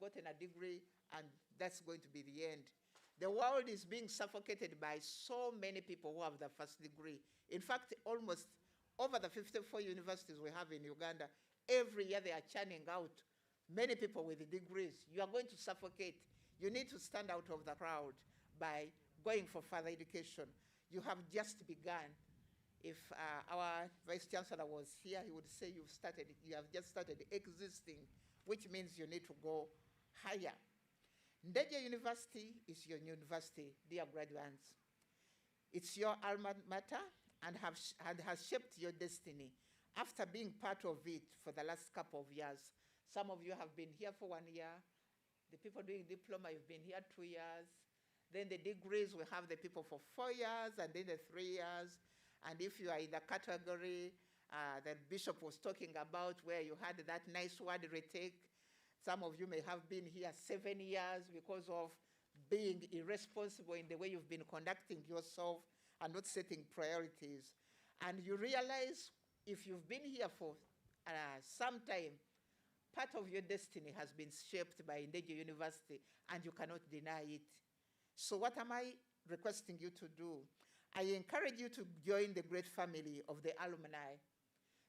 gotten a degree and that's going to be the end. The world is being suffocated by so many people who have the first degree. In fact, almost over the 54 universities we have in Uganda, every year they are churning out many people with degrees. You are going to suffocate. You need to stand out of the crowd by going for further education. You have just begun. If our Vice Chancellor was here, he would say you have just started existing, which means you need to go higher. Ndege University is your university, dear graduates. It's your alma mater and has shaped your destiny. After being part of it for the last couple of years, some of you have been here for 1 year. The people doing diploma, you've been here 2 years. Then the degrees, we have the people for 4 years and then the 3 years. And if you are in the category that Bishop was talking about, where you had that nice word retake, some of you may have been here 7 years because of being irresponsible in the way you've been conducting yourself and not setting priorities. And you realize if you've been here for some time, part of your destiny has been shaped by Ndege University, and you cannot deny it. So what am I requesting you to do? I encourage you to join the great family of the alumni.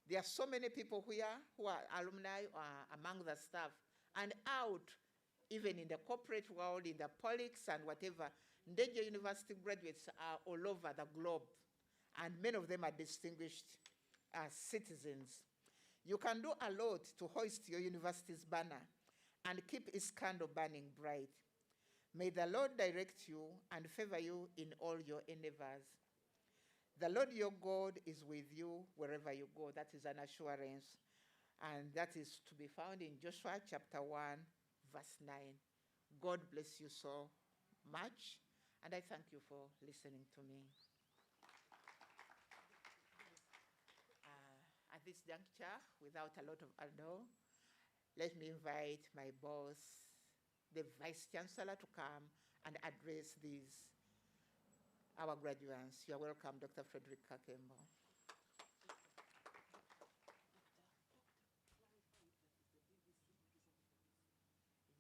There are so many people here who are alumni among the staff and out, even in the corporate world, in the politics and whatever. Ndege University graduates are all over the globe, and many of them are distinguished citizens. You can do a lot to hoist your university's banner and keep its candle burning bright. May the Lord direct you and favor you in all your endeavors. The Lord your God is with you wherever you go. That is an assurance. And that is to be found in Joshua chapter 1, verse 9. God bless you so much. And I thank you for listening to me. At this juncture, without a lot of ado, let me invite my boss, the Vice Chancellor, to come and address these, our graduates. You are welcome, Dr. Frederick Kakembo.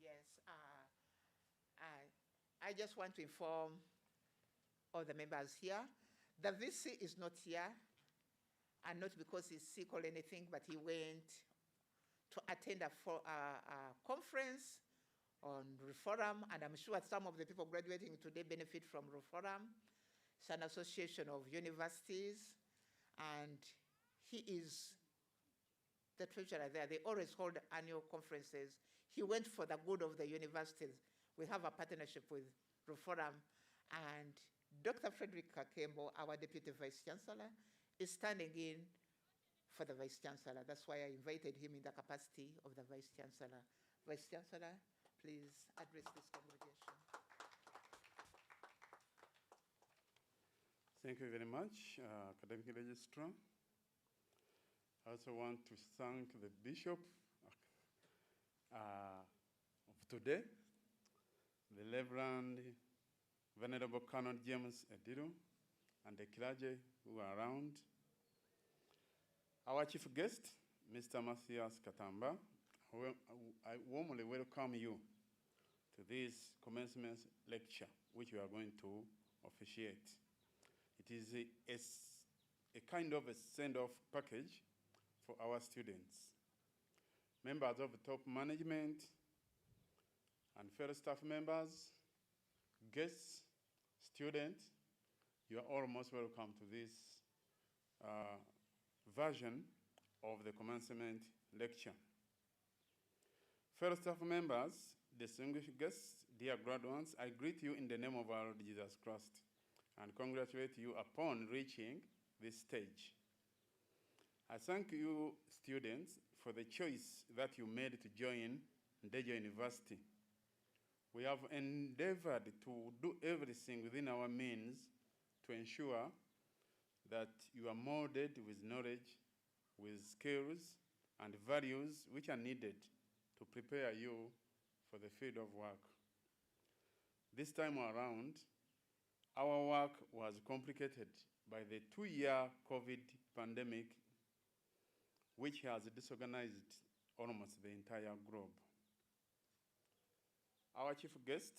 Yes, I just want to inform all the members here. The VC is not here, and not because he's sick or anything, but he went to attend a conference on Reform, and I'm sure some of the people graduating today benefit from Reform. It's an association of universities, and he is the treasurer there. They always hold annual conferences. He went for the good of the universities. We have a partnership with Reform, and Dr. Frederick Kakembo, our Deputy Vice Chancellor, is standing in for the Vice Chancellor. That's why I invited him in the capacity of the Vice Chancellor. Vice Chancellor, please address this congregation. Thank you very much, Academic Registrar. I also want to thank the Bishop of today, the Reverend Venerable Canon James Ediru, and the clergy who are around. Our chief guest, Mr. Matthias Katamba, I warmly welcome you to this commencement lecture, which we are going to officiate. It is a kind of a send-off package for our students. Members of the top management and fellow staff members, guests, students, you are all most welcome to this version of the commencement lecture. Fellow staff members, distinguished guests, dear graduates, I greet you in the name of our Lord Jesus Christ and congratulate you upon reaching this stage. I thank you, students, for the choice that you made to join Ndege University. We have endeavored to do everything within our means to ensure that you are molded with knowledge, with skills, and values which are needed to prepare you for the field of work. This time around, our work was complicated by the 2-year COVID pandemic, which has disorganized almost the entire globe. our chief guest,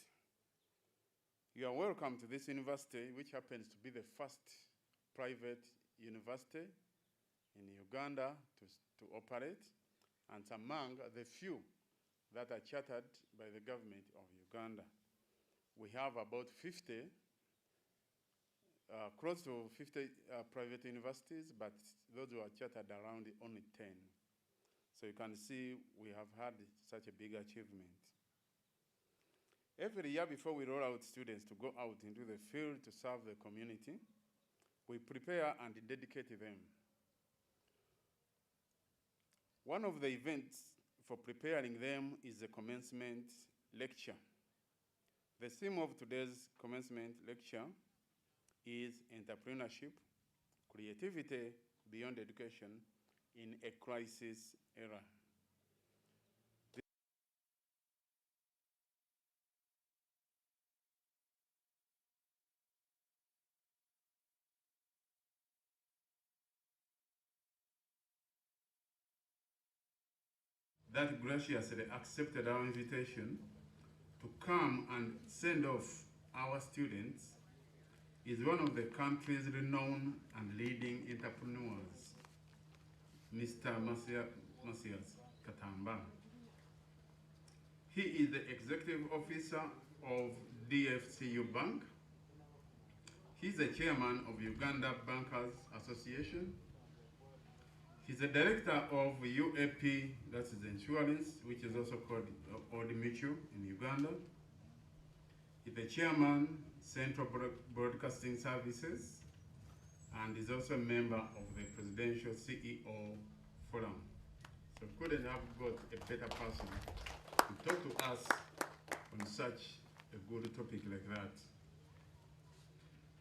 you are welcome to this university, which happens to be the first private university in Uganda to operate, and among the few that are chartered by the government of Uganda. We have about 50, close to 50 private universities, but those who are chartered around only 10. So you can see we have had such a big achievement. Every year before we roll out students to go out into the field to serve the community, we prepare and dedicate them. One of the events for preparing them is the commencement lecture. The theme of today's commencement lecture is entrepreneurship, creativity beyond education in a crisis era. That graciously accepted our invitation to come and send off our students is one of the country's renowned and leading entrepreneurs, Mr. Masias Katamba. He is the executive officer of DFCU Bank. He's the chairman of Uganda Bankers Association. He's the director of UAP, that is insurance, which is also called Old Mutual in Uganda. He's the chairman, Central Broadcasting Services, and is also a member of the Presidential CEO Forum. So couldn't have got a better person to talk to us on such a good topic like that.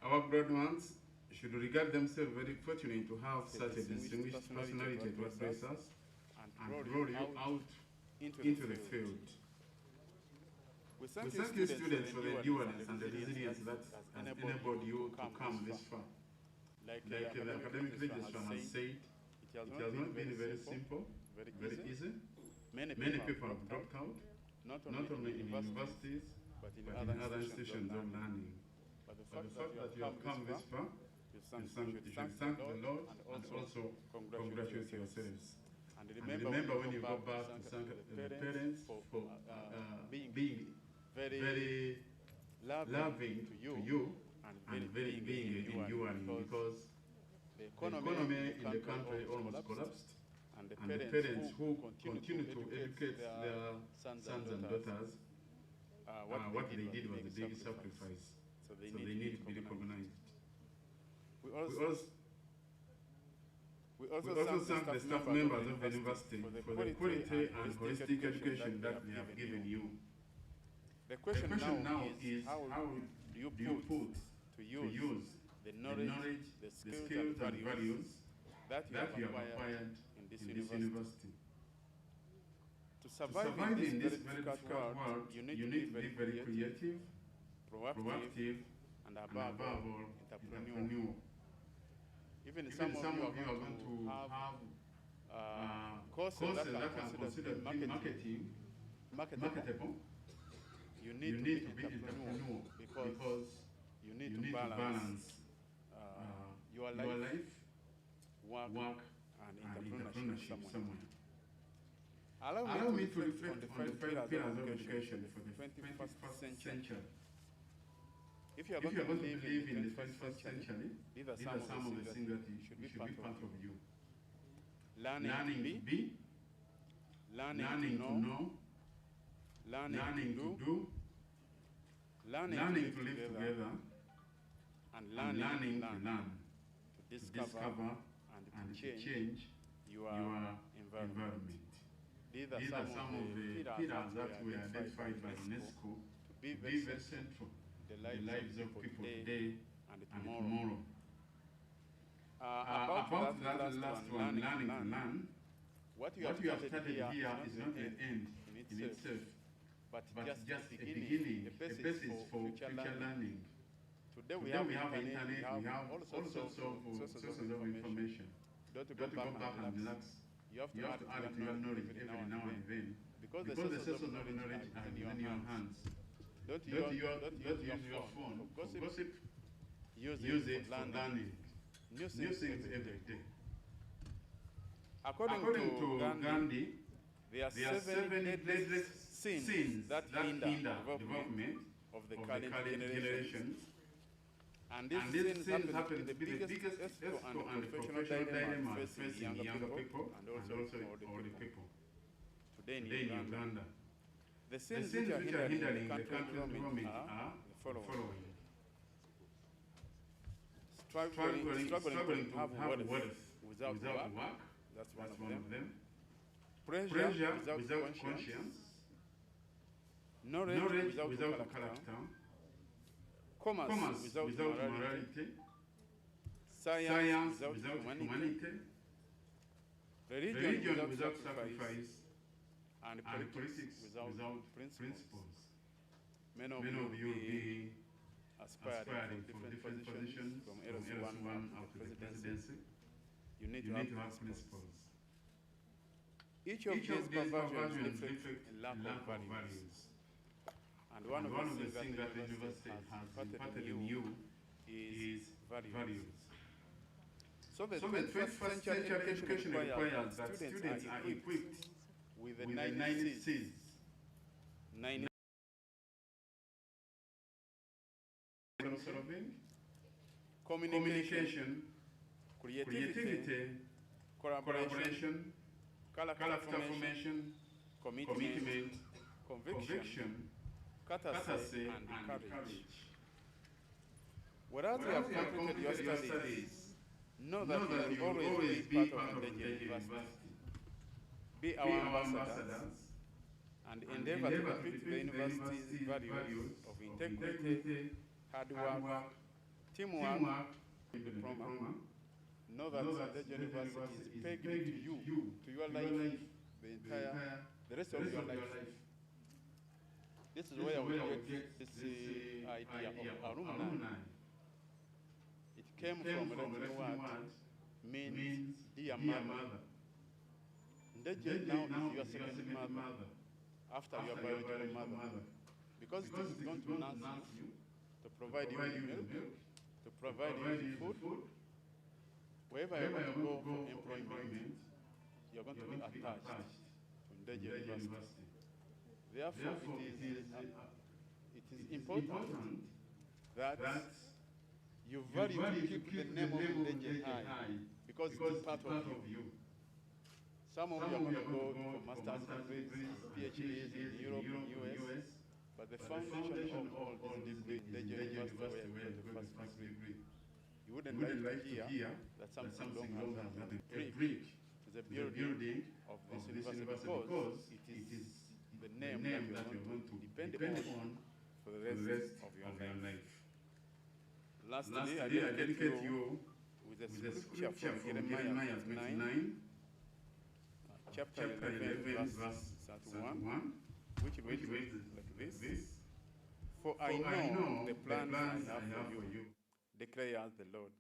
Our graduates should regard themselves very fortunate to have such a distinguished personality to address us and roll you out into the field. We thank you students for the endurance and the resilience that has enabled you to come this far. Like the academic registrar has said, it has not been very simple, very easy. Many people have dropped out, not only in universities, but in other institutions of learning. But the fact that you have come this far, you should thank the Lord and also congratulate yourselves. And remember when you go back to thank the parents for being very loving to you and very being enduring, because the economy in the country almost collapsed, and the parents who continue to educate their sons and daughters, what they did was a big sacrifice, so they need to be recognized. We also thank the staff members of the university for the quality and holistic education that they have given you. The question now is how do you put to use the knowledge, the skills and values that you have acquired in this university? To survive in this very difficult world, you need to be very creative, proactive, and above all, entrepreneurial. Even some of you are going to have courses that are considered marketable. You need to be entrepreneurial because you need to balance your life, work and entrepreneurship somewhere. Allow me to reflect on the 5 pillars of education for the 21st century. If you are going to live in the 21st century, these are some of the things that should be part of you. Learning to be, learning to know, learning to do, learning to live together, and learning to learn, to discover and to change your environment. These are some of the pillars that were identified by UNESCO to be very central to the lives of people today and tomorrow. About that last one, learning to learn, what you have started here is not the end in itself, but just a beginning, a basis for future learning. Today we have internet, we have all sorts of sources of information. Don't go back and relax. You have to add to your knowledge every now and then, because the sources of knowledge are in your hands. Don't use your phone for gossip. Use it for learning. New things every day. According to Gandhi, there are seven deadly sins that hinder development of the current generations. And these sins happen to be the biggest ethical and professional dilemma facing younger people and also older people today in Uganda. The sins which are hindering the country's development are the following. Struggling to have wealth without work. That's one of them. Pressure without conscience. Knowledge without character. Commerce without morality. Science without humanity. Religion without sacrifice. And politics without principles. Many of you will be aspiring for different positions from LS1 up to the presidency. You need to have principles. Each of these perversions reflect a lack of values. And one of the things that the university has imparted in you is values. So the 21st century education requires that students are equipped with the 9 C's. 9 communication, creativity, collaboration, character formation, commitment, conviction, courtesy, and courage. Whereas you have completed your studies, know that you will always be part of the university. Be our ambassadors and endeavor to complete the university's values of integrity, hard work, teamwork, diploma. Know that the university is pegged to you, to your life, the rest of your life. This is where we get this idea of alumni. It came from a Latin word, means dear mother. Ndeje now is your second mother, after your biological mother. Because it is going to nurse you, to provide you with milk, to provide you with food. Wherever you're going to go for employment, you're going to be attached to Ndeje University. Therefore, it is important that you value to keep the name of Ndeje high, because it is part of you. Some of you are going to go for master's degrees, PhDs in Europe, in US, but the foundation of all this degree in Ndeje University where you get the first degree. You wouldn't like to hear that something long has happened. Brick to the building of this university because it is the name that you are going to depend on for the rest of your life. Lastly, I dedicate you with a scripture from Jeremiah 29, chapter 11, verse 31, which reads like this. For I know the plans I have for you, declares the Lord.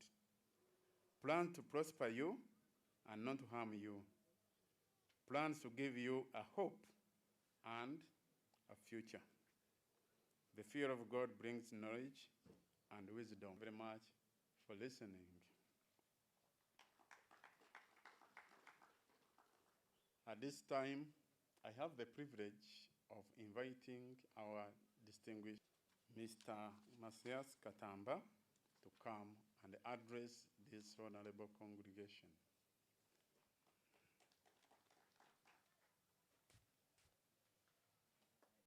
Plans to prosper you and not to harm you. Plans to give you a hope and a future. The fear of God brings knowledge and wisdom. Very much for listening. At this time, I have the privilege of inviting our distinguished Mr. Mathias Katamba to come and address this honorable congregation.